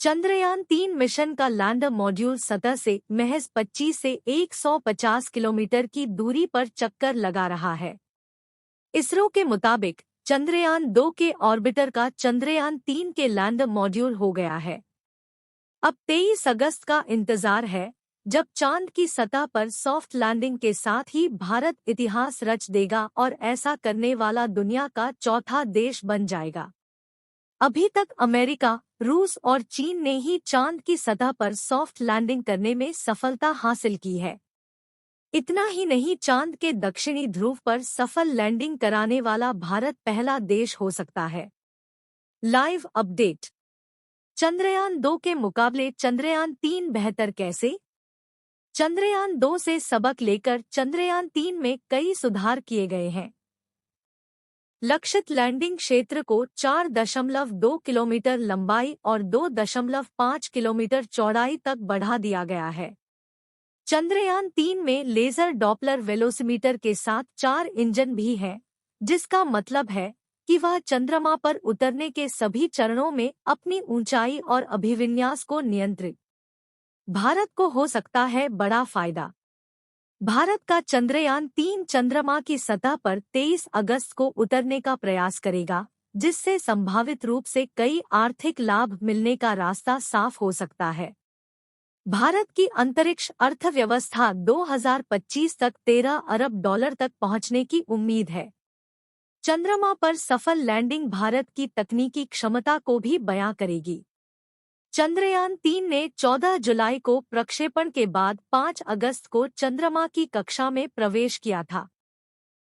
Chandrayaan-3 mission का lander module सतह से महज 25 से 150 किलोमीटर की दूरी पर चक्कर लगा रहा है। इसरो के मुताबिक चंद्रयान-2 के ऑर्बिटर का चंद्रयान-3 के लैंडर मॉड्यूल हो गया है। अब 23 अगस्त का इंतजार है, जब चांद की सतह पर सॉफ्ट लैंडिंग के साथ ही भारत इतिहास रच देगा और ऐसा करने वाला दुनिया का चौथा देश बन जाएगा। अभी तक अमेरिका, रूस और चीन ने ही चांद की सतह पर सॉफ्ट लैंडिंग करने में सफलता हासिल की है। इतना ही नहीं, चांद के दक्षिणी ध्रुव पर सफल लैंडिंग कराने वाला भारत पहला देश हो सकता है। Live update. चंद्रयान-2 के मुकाबले चंद्रयान-3 बेहतर कैसे? चंद्रयान-2 से सबक लेकर चंद्रयान-3 में कई सुधार किए गए हैं। लक्षित लैंडिंग क्षेत्र को 4.2 किलोमीटर लंबाई और 2.5 किलोमीटर चौड़ाई तक बढ़ा दिया गया है। चंद्रयान-3 में लेजर डॉपलर वेलोसिमीटर के साथ 4 इंजन भी हैं, जिसका मतलब है कि वह चंद्रमा पर उतरने के सभी चरणों में अपनी ऊंचाई और अभिविन्यास को नियंत्रित। भारत को हो सकता है बड़ा फायदा। भारत का चंद्रयान-3 चंद्रमा की सतह पर 23 अगस्त को उतरने का प्रयास करेगा, जिससे संभावित रूप से कई आर्थिक लाभ मिलने का रास्ता साफ हो सकता है। भारत की अंतरिक्ष अर्थव्यवस्था 2025 तक $13 अरब तक पहुंचने की उम्मीद है। चंद्रमा पर सफल लैंडिंग भारत की तकनीकी क्षमता को भी बयां करेगी। चंद्रयान-3 ने 14 जुलाई को प्रक्षेपण के बाद 5 अगस्त को चंद्रमा की कक्षा में प्रवेश किया था।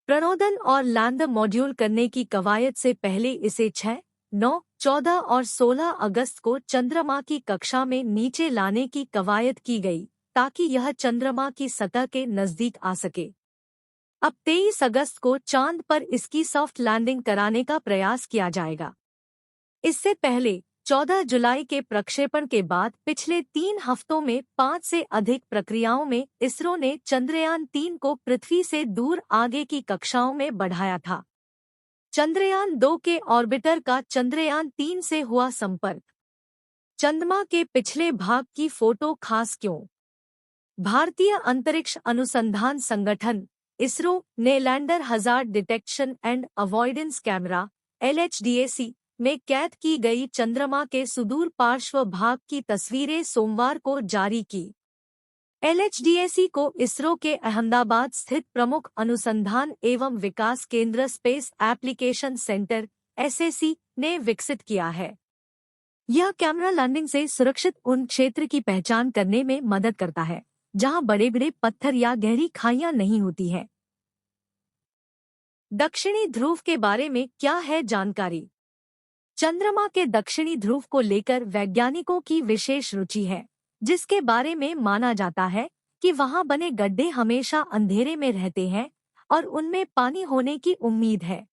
प्रणोदन और लैंडर मॉड्यूल करने की कवायद से पहले इसे 6, 9, 14 और 16 अगस्त को चंद्रमा की कक्षा में नीचे लाने की कवायद की गई, ताकि यह चंद्रमा की सतह के नजदीक आ सके। अब 23 अगस्त को चांद पर इसकी सॉफ्ट लैंडिंग कराने का प्रयास किया जाएगा। इससे पहले 14 जुलाई के प्रक्षेपण के बाद पिछले 3 हफ्तों में 5 से अधिक प्रक्रियाओं में इसरो ने चंद्रयान-3 को पृथ्वी से दूर आगे की कक्षाओं में बढ़ाया था। चंद्रयान-2 के ऑर्बिटर का चंद्रयान-3 से हुआ संपर्क। चंद्रमा के पिछले भाग की फोटो खास क्यों? भारतीय अंतरिक्ष अनुसंधान संगठन इसरो ने lander hazard detection and avoidance camera (LHDAC) में कैद की गई चंद्रमा के सुदूर पार्श्व भाग की तस्वीरें सोमवार को जारी की। LHDAC को इसरो के अहमदाबाद स्थित प्रमुख अनुसंधान एवं विकास केंद्र स्पेस एप्लीकेशन सेंटर (SAC) ने विकसित किया है। यह कैमरा लैंडिंग से सुरक्षित उन क्षेत्र की पहचान करने में मदद करता है जहां बड़े-बड़े पत्थर या गहरी खाइयां नहीं होती हैं। दक्षिणी ध्रुव के बारे में क्या है जानकारी? चंद्रमा के दक्षिणी ध्रुव को लेकर वैज्ञानिकों की विशेष रुचि है, जिसके बारे में माना जाता है कि वहां बने गड्ढे हमेशा अंधेरे में रहते हैं और उनमें पानी होने की उम्मीद है।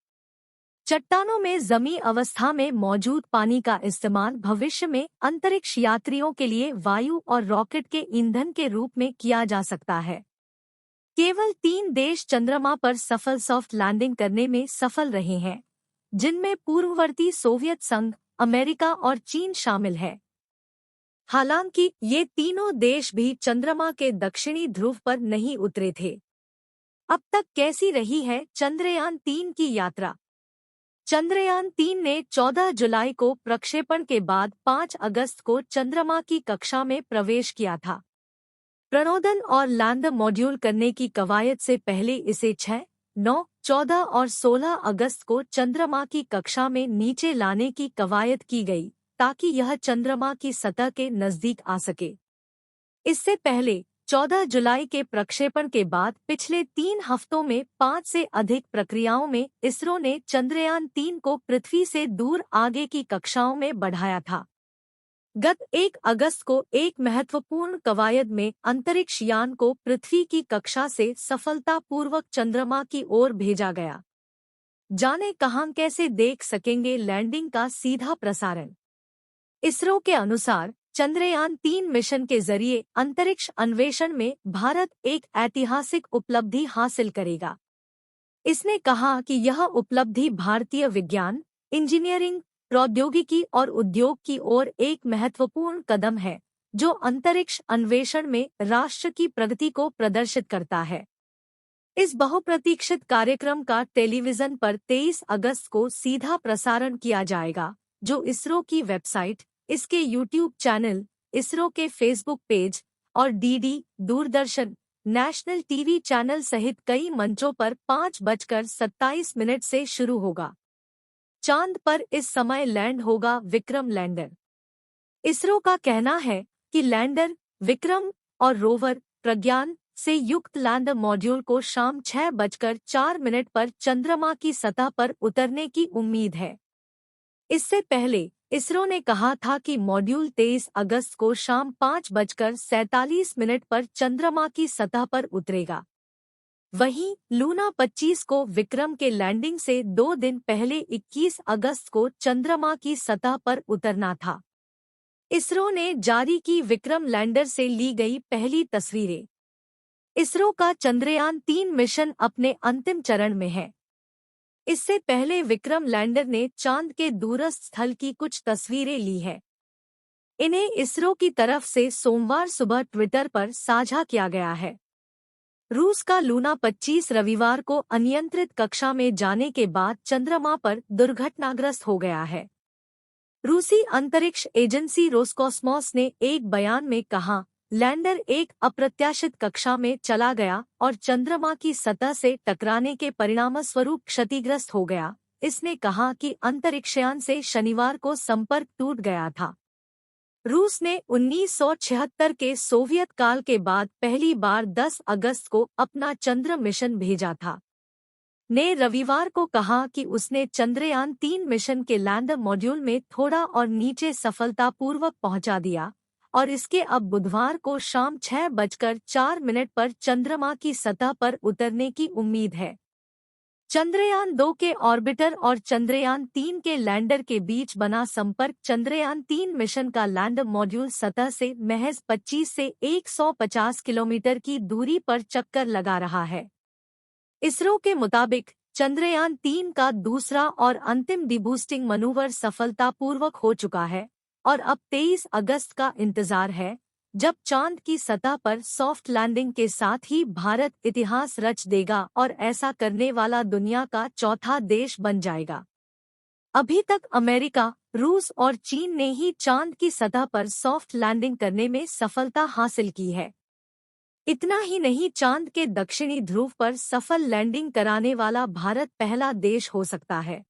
चट्टानों में जमी अवस्था में मौजूद पानी का इस्तेमाल भविष्य में अंतरिक्ष यात्रियों के लिए वायु और रॉकेट के ईंधन के रूप में किया जा सकता है। केवल 3 देश चंद्रमा पर सफल सॉफ्ट लैंडिंग करने में सफल रहे हैं, जिनमें पूर्ववर्ती सोवियत संघ, अमेरिका और चीन शामिल है। हालांकि ये तीनों देश भी चंद्रमा के दक्षिणी ध्रुव पर नहीं उतरे थे। अब तक कैसी रही है चंद्रयान-3 की यात्रा? चंद्रयान-3 ने 14 जुलाई को प्रक्षेपण के बाद 5 अगस्त को चंद्रमा की कक्षा में प्रवेश किया था। प्रणोदन और लैंडर मॉड्यूल करने की कवायद से पहले इसे 6, 9, 14 और 16 अगस्त को चंद्रमा की कक्षा में नीचे लाने की कवायद की गई, ताकि यह चंद्रमा की सतह के नजदीक आ सके। इससे पहले 14 जुलाई के प्रक्षेपण के बाद पिछले 3 हफ्तों में 5 से अधिक प्रक्रियाओं में इसरो ने चंद्रयान-3 को पृथ्वी से दूर आगे की कक्षाओं में बढ़ाया था। गत 1 अगस्त को एक महत्वपूर्ण कवायद में अंतरिक्ष यान को पृथ्वी की कक्षा से सफलतापूर्वक चंद्रमा की ओर भेजा गया। जाने कहां कैसे देख सकेंगे लैंडिंग का सीधा प्रसारण? इसरो के अनुसार चंद्रयान-3 मिशन के जरिए अंतरिक्ष अन्वेषण में भारत एक ऐतिहासिक उपलब्धि हासिल करेगा। इसने कहा कि यह उपलब्धि भारतीय विज्ञान, इंजीनियरिंग, प्रौद्योगिकी और उद्योग की ओर एक महत्वपूर्ण कदम है, जो अंतरिक्ष अन्वेषण में राष्ट्र की प्रगति को प्रदर्शित करता है। इस बहुप्रतीक्षित कार्यक्रम का टेलीविजन पर 23 अगस्त को सीधा प्रसारण किया जाएगा, जो इसरो की वेबसाइट, इसके यूट्यूब चैनल, इसरो के फेसबुक पेज और DD, Doordarshan, national TV channel सहित कई मंचों पर 5:27 से शुरू होगा। चांद पर इस समय लैंड होगा विक्रम लैंडर। इसरो का कहना है कि लैंडर, विक्रम और रोवर प्रज्ञान से युक्त लैंडर मॉड्यूल को शाम 6:04 पर चंद्रमा की सतह पर उतरने की उम्मीद है। इससे पहले इसरो ने कहा था कि मॉड्यूल 23 अगस्त को शाम 5:47 पर चंद्रमा की सतह पर उतरेगा। वहीं लूना 25 को विक्रम के लैंडिंग से 2 दिन पहले 21 अगस्त को चंद्रमा की सतह पर उतरना था। इसरो ने जारी की विक्रम लैंडर से ली गई पहली तस्वीरें। इसरो का चंद्रयान 3 मिशन अपने अंतिम चरण में है। इससे पहले विक्रम लैंडर ने चांद के दूरस्थ स्थल की कुछ तस्वीरें ली है। इन्हें इसरो की तरफ से सोमवार सुबह ट्विटर पर साझा किया गया है। रूस का लूना 25 रविवार को अनियंत्रित कक्षा में जाने के बाद चंद्रमा पर दुर्घटनाग्रस्त हो गया है। रूसी अंतरिक्ष एजेंसी रोसकॉस्मोस ने एक बयान में कहा, लैंडर एक अप्रत्याशित कक्षा में चला गया और चंद्रमा की सतह से टकराने के परिणामस्वरूप क्षतिग्रस्त हो गया। इसने कहा कि अंतरिक्षयान से शनिवार को संपर्क टूट गया था। रूस ने 1976 के सोवियत काल के बाद पहली बार 10 अगस्त को अपना चंद्र मिशन भेजा था। ने रविवार को कहा कि उसने चंद्रयान 3 मिशन के लैंडर मॉड्यूल में थोड़ा और नीचे सफलतापूर्वक पहुंचा दिया और इसके अब बुधवार को शाम 6:04 पर चंद्रमा की सतह पर उतरने की उम्मीद है। चंद्रयान 2 के ऑर्बिटर और चंद्रयान 3 के लैंडर के बीच बना संपर्क चंद्रयान 3 मिशन का लैंडर मॉड्यूल सतह से महज 25 से 150 किलोमीटर की दूरी पर चक्कर लगा रहा है। इसरो के मुताबिक चंद्रयान 3 का दूसरा और अंतिम डिबूस्टिंग मनूवर सफलतापूर्वक हो चुका है और अब 23 अगस्त का इंतजार है, जब चांद की सतह पर सॉफ्ट लैंडिंग के साथ ही भारत इतिहास रच देगा और ऐसा करने वाला दुनिया का चौथा देश बन जाएगा। अभी तक अमेरिका, रूस और चीन ने ही चांद की सतह पर सॉफ्ट लैंडिंग करने में सफलता हासिल की है। इतना ही नहीं, चांद के दक्षिणी ध्रुव पर सफल लैंडिंग कराने वाला भारत पहला देश हो सकता है।